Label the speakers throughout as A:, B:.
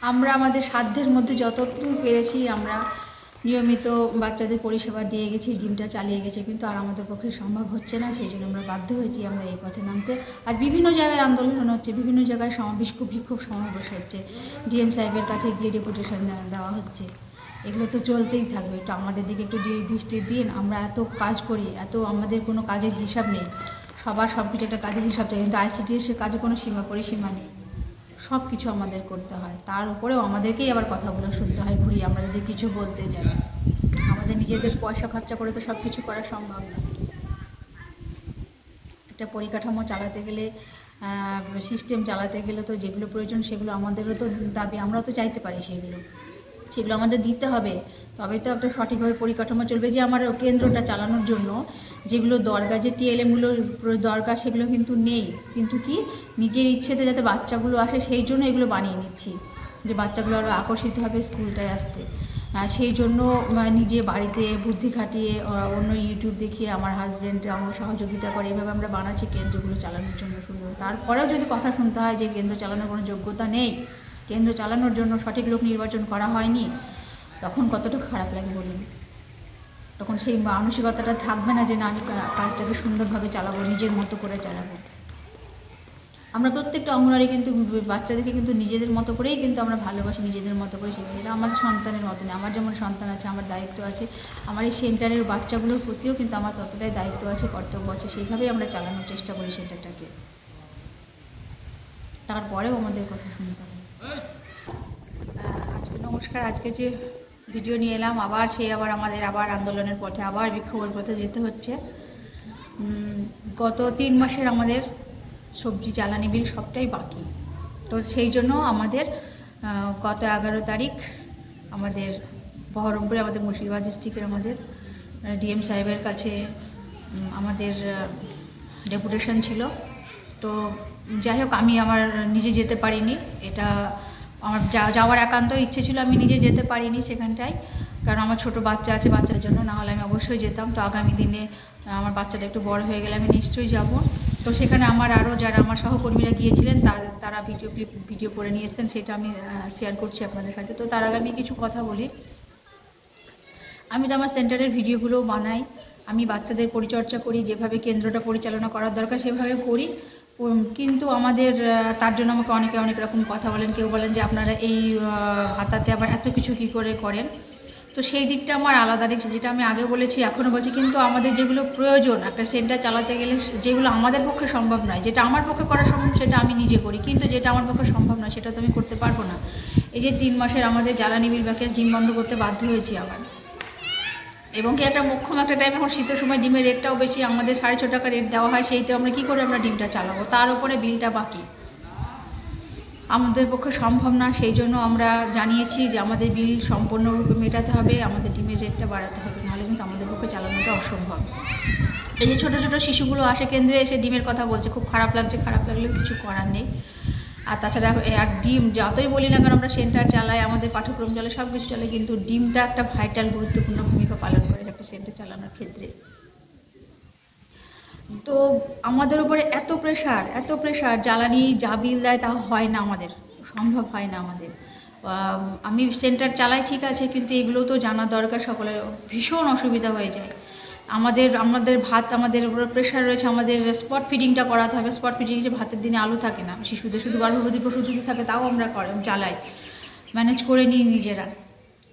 A: আমরা আমাদের সাধ্যের মধ্যে যতদূর পেরেছি আমরা নিয়মিত বাচ্চাদের পরিষেবা দিয়ে গেছি, ডিমটা চালিয়ে গেছি, কিন্তু আর আমাদের পক্ষে সম্ভব হচ্ছে না। সেই জন্য আমরা বাধ্য হয়েছি আমরা এই পথে নামতে। আর বিভিন্ন জায়গায় আন্দোলন হচ্ছে, বিভিন্ন জায়গায় বিক্ষোভ সমাবেশ হচ্ছে, ডিএম সাহেবের কাছে গিয়ে ডেপুটেশন দেওয়া হচ্ছে। এগুলো তো চলতেই থাকবে। একটু আমাদের দিকে একটু দৃষ্টি দিন। আমরা এত কাজ করি, এত আমাদের কোনো কাজের হিসাব নেই, সবার সব কিছু একটা কাজের হিসাব থাকে, কিন্তু আইসিডিএসের কাজে কোনো পরিসীমা নেই, সব কিছু আমাদের করতে হয়। তার উপরেও আমাদেরকেই আবার কথাগুলো শুনতে হয় ঘুরিয়ে, আমরা যদি কিছু বলতে যাই। আমাদের নিজেদের পয়সা খরচা করে তো সব কিছু করা সম্ভব না। একটা পরিকাঠামো চালাতে গেলে, সিস্টেম চালাতে গেলে তো যেগুলো প্রয়োজন সেগুলো আমাদেরও তো দাবি, আমরাও তো চাইতে পারি, সেগুলো আমাদের দিতে হবে। তবে তো একটা সঠিকভাবে পরিকাঠামো চলবে। যে আমার কেন্দ্রটা চালানোর জন্য যেগুলো দরকার, যে টিএলএমগুলো দরকার, সেগুলো কিন্তু নেই। কিন্তু কি নিজের ইচ্ছেতে যাতে বাচ্চাগুলো আসে সেই জন্য এগুলো বানিয়ে নিচ্ছি, যে বাচ্চাগুলো আরও আকর্ষিত হবে স্কুলটায় আসতে। সেই জন্য নিজে বাড়িতে বুদ্ধি খাটিয়ে, অন্য ইউটিউব দেখিয়ে, আমার হাজব্যান্ড আমার সহযোগিতা করে, এভাবে আমরা বানাচ্ছি কেন্দ্রগুলো চালানোর জন্য সুন্দর। তারপরেও যদি কথা শুনতে হয় যে কেন্দ্র চালানোর কোনো যোগ্যতা নেই, কেন্দ্র চালানোর জন্য সঠিক লোক নির্বাচন করা হয়নি, তখন কতটা খারাপ লাগে বলুন। তখন সেই মানসিকতাটা থাকবে না যে না, আমি কাজটাকে সুন্দরভাবে চালাবো, নিজের মতো করে চালাবো। আমরা প্রত্যেকটা অঙ্গনারী কিন্তু বাচ্চাদেরকে কিন্তু নিজেদের মতো করেই কিন্তু আমরা ভালোবাসি, নিজেদের মতো করে শেখাই। এটা আমাদের সন্তানের মতো না। আমার যেমন সন্তান আছে, আমার দায়িত্ব আছে, আমার এই সেন্টারের বাচ্চাগুলোর প্রতিও কিন্তু আমার ততটাই দায়িত্ব আছে, কর্তব্য আছে। সেইভাবেই আমরা চালানোর চেষ্টা করি সেন্টারটাকে। তারপরেও আমাদের কথা শুনতে হবে। আজকে নমস্কার। আজকে যে ভিডিও নিয়ে এলাম, আবার আমাদের আন্দোলনের পথে, আবার বিক্ষোভের পথে যেতে হচ্ছে। গত 3 মাসের আমাদের সবজি জ্বালানি বিল সবটাই বাকি। তো সেই জন্য আমাদের গত 11 তারিখ আমাদের বহরমপুরে, আমাদের মুর্শিদাবাদ ডিস্ট্রিক্টের আমাদের ডিএম সাহেবের কাছে আমাদের ডেপুটেশন ছিল। তো যাই হোক, আমি আমার নিজে যেতে পারিনি। এটা আমার যাওয়ার একান্ত ইচ্ছে ছিল, আমি নিজে যেতে পারিনি সেখানটায়, কারণ আমার ছোট বাচ্চা আছে, বাচ্চার জন্য না হলে আমি অবশ্যই যেতাম। তো আগামী দিনে আমার বাচ্চাটা একটু বড় হয়ে গেলে আমি নিশ্চয়ই যাব। তো সেখানে আমার আরও যারা আমার সহকর্মীরা গিয়েছিলেন তারা ভিডিও করে নিয়ে এসেছেন, সেটা আমি শেয়ার করছি আপনাদের কাছে। তো তার আগে আমি কিছু কথা বলি। আমি তো আমার সেন্টারের ভিডিওগুলো বানাই, আমি বাচ্চাদের পরিচর্যা করি, যেভাবে কেন্দ্রটা পরিচালনা করার দরকার সেভাবে করি। কিন্তু আমাদের তার জন্য আমাকে অনেক রকম কথা বলেন। কেউ বলেন যে আপনারা এই ভাতাতে আবার এত কিছু কী করে করেন। তো সেই দিকটা আমার আলাদা দিক, যেটা আমি আগে বলেছি এখনও বলছি। কিন্তু আমাদের যেগুলো প্রয়োজন একটা সেন্টার চালাতে গেলে, যেগুলো আমাদের পক্ষে সম্ভব নয়, যেটা আমার পক্ষে করা সম্ভব সেটা আমি নিজে করি, কিন্তু যেটা আমার পক্ষে সম্ভব নয় সেটা তো আমি করতে পারবো না। এই যে 3 মাসের আমাদের জ্বালানি বিল বাকি, জিম বন্ধ করতে বাধ্য হয়েছি আবার। এবং কি একটা মোক্ষম একটা টাইম, এখন শীতের সময় ডিমের রেটটাও বেশি, আমাদের 6.5 টাকা রেট দেওয়া হয়, সেইতে আমরা কী করে আমরা ডিমটা চালাবো, তার উপরে বিলটা বাকি, আমাদের পক্ষে সম্ভব না। সেই জন্য আমরা জানিয়েছি যে আমাদের বিল সম্পূর্ণরূপে মেটাতে হবে, আমাদের ডিমের রেটটা বাড়াতে হবে, নাহলে কিন্তু আমাদের পক্ষে চালানোটা অসম্ভব। এই যে ছোটো ছোটো শিশুগুলো আসে কেন্দ্রে, এসে ডিমের কথা বলছে, খুব খারাপ লাগছে, খারাপ লাগলেও কিছু করার নেই। আর তাছাড়া আর ডিম যতই বলি না কারণ আমরা সেন্টার চালাই, আমাদের পাঠ্যক্রম চলে, সব কিছু চলে, কিন্তু ডিমটা একটা ভাইটাল গুরুত্বপূর্ণ ভূমিকা পালন করে একটা সেন্টার চালানোর ক্ষেত্রে। তো আমাদের উপরে এত প্রেশার, জ্বালানি যা বিল দেয় তা হয় না, আমাদের সম্ভব হয় না আমাদের। আমি সেন্টার চালাই ঠিক আছে, কিন্তু এগুলো তো জানা দরকার সকলের। ভীষণ অসুবিধা হয়ে যায় আমাদের ভাত, আমাদের উপরে প্রেশার রয়েছে, আমাদের স্পট ফিডিংটা করাতে হবে। স্পট ফিডিং যে ভাতের দিনে আলু থাকে না শিশুদের, শুধু গর্ভবতী পশু যদি থাকে তাও আমরা জ্বালাই, ম্যানেজ করে নিই নিজেরা।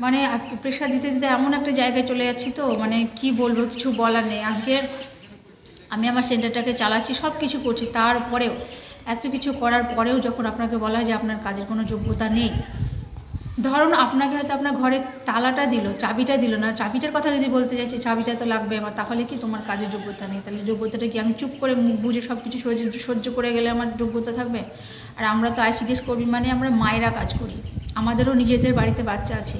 A: মানে প্রেশার দিতে দিতে এমন একটা জায়গায় চলে যাচ্ছি, তো মানে কি বলবো, কিছু বলার নেই। আজকের আমি আমার সেন্টারটাকে চালাচ্ছি, সব কিছু করছি, তারপরেও এত কিছু করার পরেও যখন আপনাকে বলা হয় যে আপনার কাজের কোনো যোগ্যতা নেই, ধরুন আপনাকে হয়তো আপনার ঘরের তালাটা দিল, চাবিটা দিল না, চাবিটার কথা যদি বলতে চাইছি, চাবিটা তো লাগবে আমার, তাহলে কি তোমার কাজের যোগ্যতা নেই? তাহলে যোগ্যতাটা কি আমি চুপ করে মুখ বুঝে সব কিছু সহ্য করে গেলে আমার যোগ্যতা থাকবে? আর আমরা তো আইসিডিএস কর্মী, মানে আমরা মায়েরা কাজ করি, আমাদেরও নিজেদের বাড়িতে বাচ্চা আছে,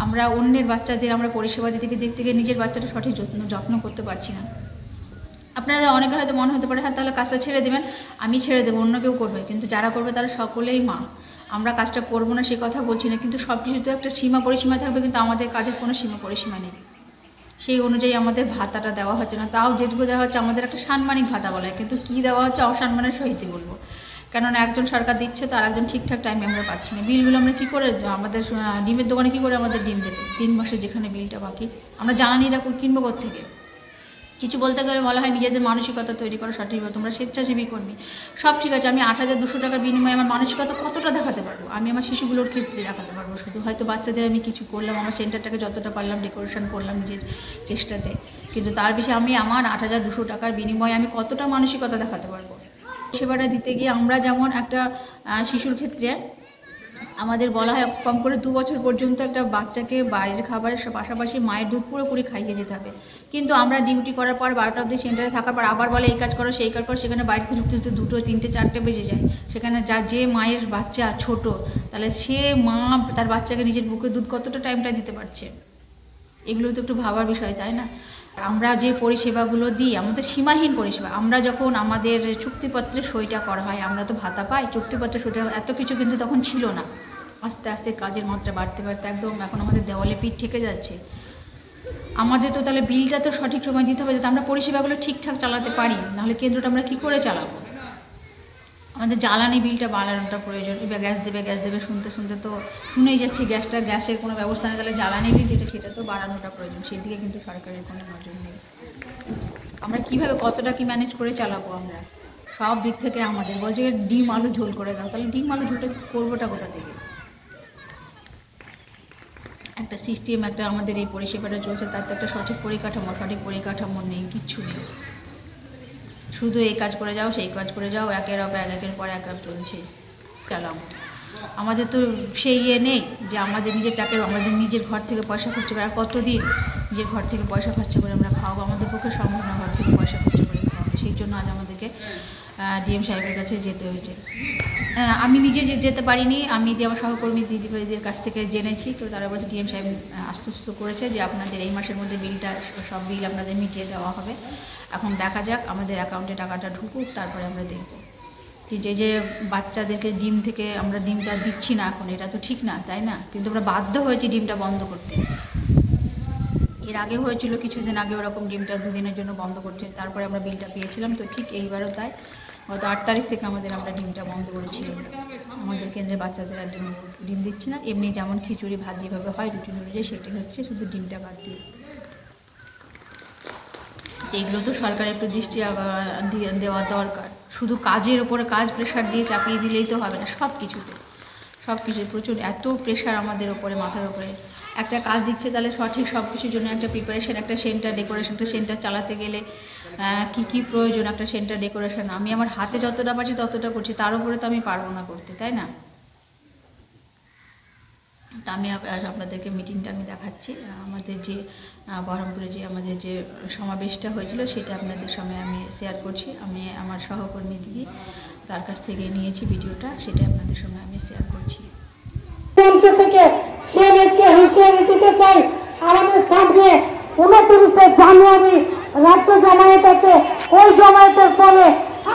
A: আমরা অন্যের বাচ্চাদের আমরা পরিষেবা দিতে গিয়ে নিজের বাচ্চাটা সঠিক যত্ন করতে পারছি না। আপনাদের অনেকের হয়তো মনে হতে পারে হ্যাঁ তাহলে কাজটা ছেড়ে দেবেন, আমি ছেড়ে দেবো, অন্য কেউ করবে, কিন্তু যারা করবে তারা সকলেই মা। আমরা কাজটা করবো না সে কথা বলছি না, কিন্তু সব কিছুতে একটা পরিসীমা থাকবে, কিন্তু আমাদের কাজের কোনো পরিসীমা নেই। সেই অনুযায়ী আমাদের ভাতাটা দেওয়া হচ্ছে না, তাও যেটুকু দেওয়া হচ্ছে আমাদের একটা সাম্মানিক ভাতা বলা হয়, কিন্তু কী দেওয়া হচ্ছে অসম্মানের সহিতই বলবো। কেননা একজন সরকার দিচ্ছে তো আর একজন ঠিকঠাক টাইমে আমরা পাচ্ছি না। বিলগুলো আমরা কী করে, আমাদের ডিমের দোকানে কী করে আমাদের ডিম দেবে 3 মাসের যেখানে বিলটা বাকি? আমরা জ্বালানিটা কিনবো কোত্থেকে? কিছু বলতে গেলে বলা হয় নিজেদের মানসিকতা তৈরি করো সঠিকভাবে, তোমরা স্বেচ্ছাসেবী কর্মী, সব ঠিক আছে। আমি 8,200 টাকার বিনিময়ে আমার মানসিকতা কতটা দেখাতে পারবো? আমি আমার শিশুগুলোর ক্ষেত্রে দেখাতে পারবো শুধু, হয়তো বাচ্চাদের আমি কিছু করলাম, আমার সেন্টারটাকে যতটা পারলাম ডেকোরেশন করলাম নিজের চেষ্টাতে, কিন্তু তার বেশি আমি আমার 8,200 টাকার বিনিময়ে আমি কতটা মানসিকতা দেখাতে পারবো? সেবাটা দিতে গিয়ে আমরা যেমন একটা শিশুর ক্ষেত্রে আমাদের বলা হয় কম করে 2 বছর পর্যন্ত একটা বাচ্চাকে বাইরের খাবারের পাশাপাশি মায়ের দুধ পুরোপুরি খাইয়ে যেতে হবে, কিন্তু আমরা ডিউটি করার পর 12টা অবধি সেন্টারে থাকার পর আবার বলে এই কাজ করো সেই কাজ করো, সেখানে বাড়িতে ঢুকতে ঢুকতে 2টো 3টে 4টে বেজে যায়। সেখানে যে মায়ের বাচ্চা ছোট, তাহলে সে মা তার বাচ্চাকে নিজের বুকের দুধ কতটা টাইমটা দিতে পারছে? এগুলো তো একটু ভাবার বিষয়, তাই না? আমরা যে পরিষেবাগুলো দিই আমাদের সীমাহীন পরিষেবা। আমরা যখন আমাদের চুক্তিপত্রে সইটা করা হয়, আমরা তো ভাতা পাই, চুক্তিপত্রে সইটা এত কিছু কিন্তু তখন ছিল না। আস্তে আস্তে কাজের মাত্রা বাড়তে বাড়তে একদম এখন আমাদের দেওয়ালে পিঠ ঠেকে যাচ্ছে। আমাদের তো তাহলে বিলটা তো সঠিক সময় দিতে হবে যাতে আমরা পরিষেবাগুলো ঠিকঠাক চালাতে পারি, নাহলে কেন্দ্রটা আমরা কী করে চালাবো? আমাদের জ্বালানি বিলটা বাড়ানোটা প্রয়োজন। এবার গ্যাস দেবে শুনতে শুনতে তো শুনেই যাচ্ছি গ্যাসের কোনো ব্যবস্থা নেই, তাহলে জ্বালানি বিল যেটা সেটা তো বাড়ানোটা প্রয়োজন। সেদিকে কিন্তু সরকারের কোনো নজর নেই। আমরা কীভাবে কতটা কি ম্যানেজ করে চালাবো? আমরা সব দিক থেকে আমাদের বলছে ডিম আলু ঝোল করে দাও, তাহলে ডিম আলু ঝোলটা করবোটা কোথা থেকে? একটা সিস্টেম, একটা আমাদের এই পরিষেবাটা চলছে তার তো একটা সঠিক পরিকাঠামো নেই, কিচ্ছু নেই। শুধু এই কাজ করে যাও সেই কাজ করে যাও, একের পর এক চলছে চালাও। আমাদের তো সেই নেই যে আমাদের আমাদের নিজের ঘর থেকে পয়সা খরচ করে, আর কতদিন নিজের ঘর থেকে পয়সা খরচ করে আমরা খাওয়াবো? আমাদের পক্ষে সম্ভব না ঘর থেকে পয়সা খরচ করে খাওয়াবো। সেই জন্য আজ আমাদেরকে ডিএম সাহেবের কাছে যেতে হয়েছে। আমি নিজে যেতে পারিনি, আমি আমার সহকর্মী দিদিভাইদের কাছ থেকে জেনেছি, তো তারা বলছে ডিএম সাহেব আশ্বস্ত করেছে যে আপনাদের এই মাসের মধ্যে বিলটা সব বিল আপনাদের মিটিয়ে দেওয়া হবে। এখন দেখা যাক, আমাদের অ্যাকাউন্টে টাকাটা ঢুকুক, তারপরে আমরা দেখব কি যে বাচ্চাদেরকে ডিম থেকে আমরা ডিমটা দিচ্ছি না এখন, এটা তো ঠিক না, তাই না? কিন্তু আমরা বাধ্য হয়েছি ডিমটা বন্ধ করতে। এর আগে হয়েছিল কিছুদিন আগে ওরকম ডিমটা 2 দিনের জন্য বন্ধ করছে, তারপরে আমরা বিলটা পেয়েছিলাম। তো ঠিক এইবারও তাই, গত 8 তারিখ থেকে আমরা ডিমটা বন্ধ করেছি। আমাদের কেন্দ্রে বাচ্চাদের আর ডিম দিচ্ছি না, এমনি যেমন খিচুড়ি ভাত যেভাবে হয় রুটিন অনুযায়ী সেটাই হচ্ছে, শুধু ডিমটা বাদ দিয়ে। এগুলো তো সরকারের একটু দৃষ্টি দেওয়া দরকার। শুধু কাজের ওপরে কাজ প্রেশার দিয়ে চাপিয়ে দিলেই তো হবে না, সব কিছুতে প্রচুর এত প্রেশার আমাদের ওপরে, মাথার ওপরে। একটা কাজ দিচ্ছে তাহলে সঠিক সব কিছুর জন্য একটা প্রিপারেশন, একটা সেন্টার ডেকোরেশন, একটা সেন্টার চালাতে গেলে কি প্রয়োজন একটা সেন্টার ডেকোরেশন। আমি আমার হাতে যতটা পারছি ততটা করছি, তার উপরে তো আমি পারবো না করতে, তাই না? তা আমি আপনাদেরকে মিটিংটা আমি দেখাচ্ছি। আমাদের যে বহরমপুরে যে আমাদের যে সমাবেশটা হয়েছিল সেটা আপনাদের সঙ্গে আমি শেয়ার করছি। আমি আমার সহকর্মী দিদি তার কাছ থেকে নিয়েছি ভিডিওটা, সেটা আপনাদের সঙ্গে আমি শেয়ার করছি।
B: মঞ্চ থেকে সিএমএইচকে হুঁশিয়ারি দিতে চাই, আমাদের সামনে 29শে জানুয়ারি রাজ্য জামায়াত আছে, ওই জামায়াতের পরে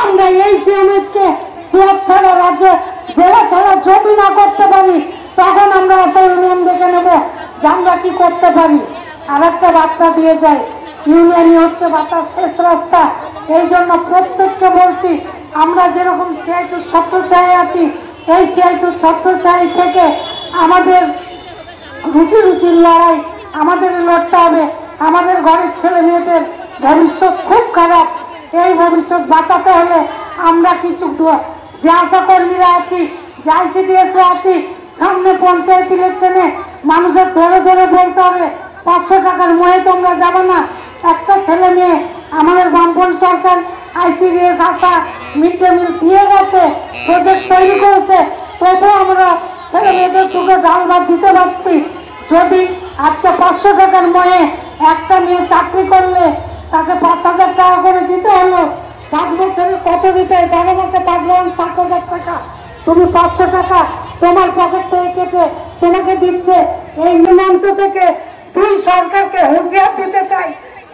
B: আমরা এই সিএমএইচকে ছাড়া রাজ্য জেলা ছাড়া যদি না করতে পারি তখন আমরা একটা ইউনিয়ন দেখে নেব যে আমরা কি করতে পারি। আর একটা বার্তা দিয়ে যায়, ইউনিয়নই হচ্ছে বার্তার শেষ রাস্তা। এই জন্য প্রত্যেককে বলছি, আমরা যেরকম সিআইটু ছত্রছায়ায় আছি, এই সিআইটু ছত্রছায়া থেকে আমাদের রুটির লড়াই আমাদের লড়তে হবে। আমাদের ঘরের ছেলে মেয়েদের ভবিষ্যৎ খুব খারাপ, এই ভবিষ্যৎ বাঁচাতে হলে আমরা কিছু যে আশা কর্মীরা আছি, যে আইসিডিএস আছি, সামনে পঞ্চায়েত ইলেকশনে মানুষের ধরে ধরে বলতে হবে 500 টাকার মোহে তোমরা যাবে না। একটা ছেলে মেয়ে আমাদের বামপন্থী সরকার আইসিডিএস আশা মিড ডে মিল দিয়ে গেছে, প্রজেক্ট তৈরি করেছে, তবুও আমরা ছেলে মেয়েদের চোখে ডাল ভাত দিতে পারছি। যদি আজকে 500 টাকার মোহে একটা মেয়ে চাকরি করলে তাকে 5,000 টাকা করে দিতে হলো, 5 বছরে কত দিতে হয়? 12 মাসে 5 বার 7,000 টাকা। তুমি 500 টাকা তোমার পকেট থেকে কেটে তোমাকে দিচ্ছে। এই মঞ্চ থেকে দুই সরকারকে হুঁশিয়ার দিতে চাই,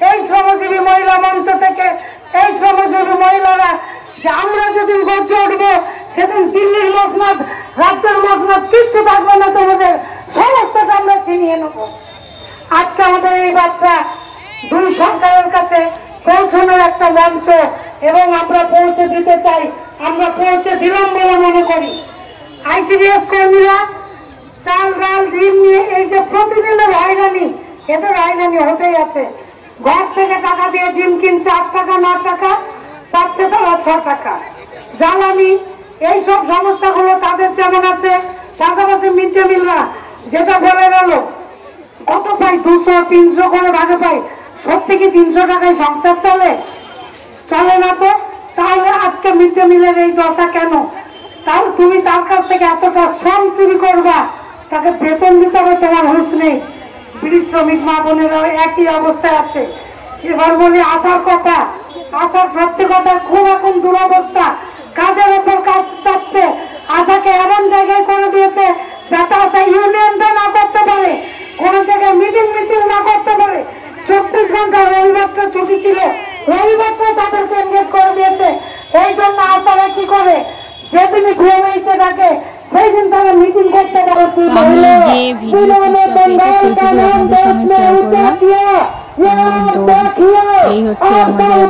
B: এই শ্রমজীবী মহিলা মঞ্চ থেকে, এই শ্রমজীবী মহিলারা যে আমরা যেদিন গর্জে উঠবো সেদিন দিল্লির মসনদ, রাজ্যের মসনদ কিচ্ছু থাকবে না, তোমাদের সমস্তটা আমরা ছিনিয়ে নেব। আজকে আমাদের এই বার্তা দুই সরকারের কাছে পৌঁছানোর একটা মঞ্চ, এবং আমরা পৌঁছে দিতে চাই আমরা পৌঁছে দিলাম বলে মনে করি। আইসিডিএস কর্মীরা চাল ডাল ডিম নিয়ে এই যে প্রতিদিনের হয়রানি, এদের হয়রানি হতেই আছে। ঘর থেকে টাকা দিয়ে ডিম কিনছে 8 টাকা 9 টাকা, পাচ্ছে তারা 6 টাকা। জ্বালানি, এইসব সমস্যাগুলো তাদের যেমন আছে, পাশাপাশি মিড ডে মিল না যেটা বলে গেল কত পাই 200-300 করে ভাগে পাই, সত্যি কি 300 টাকায় সংসার চলে? চলে না তো। তাহলে আজকে মিড ডে মিলের এই দশা কেন? তাহলে তুমি তার কাছ থেকে এতটা শ্রম চুরি করবা, তাকে বেতন দিতে হবে, তোমার হুঁশ নেই। বিড়ি শ্রমিক মা বোনেরাও একই অবস্থায় আছে। এবার বলি আসার কথা, আসার সত্যি কথা, খুব এখন দুরবস্থা। কাজের ওপর কাজ চাচ্ছে, আশাকে এমন জায়গায় করে দিয়েছে যাতে আশা ইউনিয়নটা না করতে পারে, কোন জায়গায় মিটিং মিছিল না করতে পারে। 24 ঘন্টা রবিবারটা ছুটি ছিল, রবিবারটা তাদেরকে এনগেজ করে দিয়েছে। এই জন্য আশারা কি করে, যেদিনই ঘুমিয়েছে থাকে সেই দিন তারা মিটিং করতে পারে।
C: আমি যে ভিডিও ক্লিপটা পেয়েছি সেইটুকু আপনাদের সঙ্গে শেয়ার করলাম। তো এই হচ্ছে আমাদের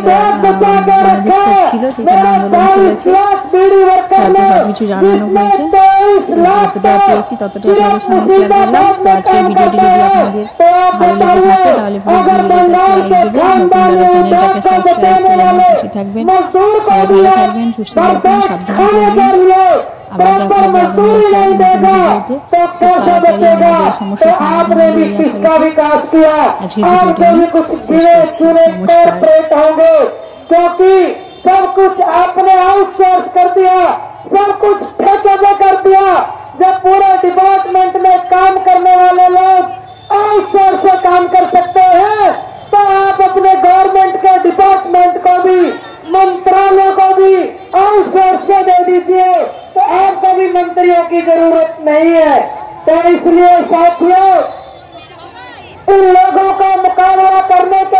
C: গণবিক্ষোভ ছিল, সেখানে আন্দোলন চলেছে, স্যারকে সবকিছু জানানো হয়েছে। তো যতটা পেয়েছি ততটা আপনাদের সঙ্গে শেয়ার করলাম। তো আজকের ভিডিওটি যদি আপনাদের ভালো লেগে থাকে তাহলে প্লিজ ভিডিওটাকে লাইক দেবেন, নতুন যারা চ্যানেলটাকে সাবস্ক্রাইব করে আমার পাশে থাকবেন। সবাই ভালো থাকবেন, সুস্থ থাকবেন, সাবধানে থাকবেন। আবার দেখা হবে আগামী একটা নতুন ভিডিওতে। খুব তাড়াতাড়ি আমাদের সমস্যার সমাধান হবে এই আশা রেখে আজকের ভিডিওটা আমি শেষ করছি। নমস্কার।
B: क्योंकि सब कुछ आपने आउटसोर्स कर दिया, सब कुछ ठेके में कर दिया। जब पूरे डिपार्टमेंट में काम करने वाले लोग आउटसोर्स से काम कर सकते हैं, तो आप अपने गवर्नमेंट के डिपार्टमेंट को भी, मंत्रालय को भी आउटसोर्स से दे दीजिए, तो आपको भी मंत्रियों की जरूरत नहीं है। तो इसलिए साथियों, इन लोगों का मुकाबला करने के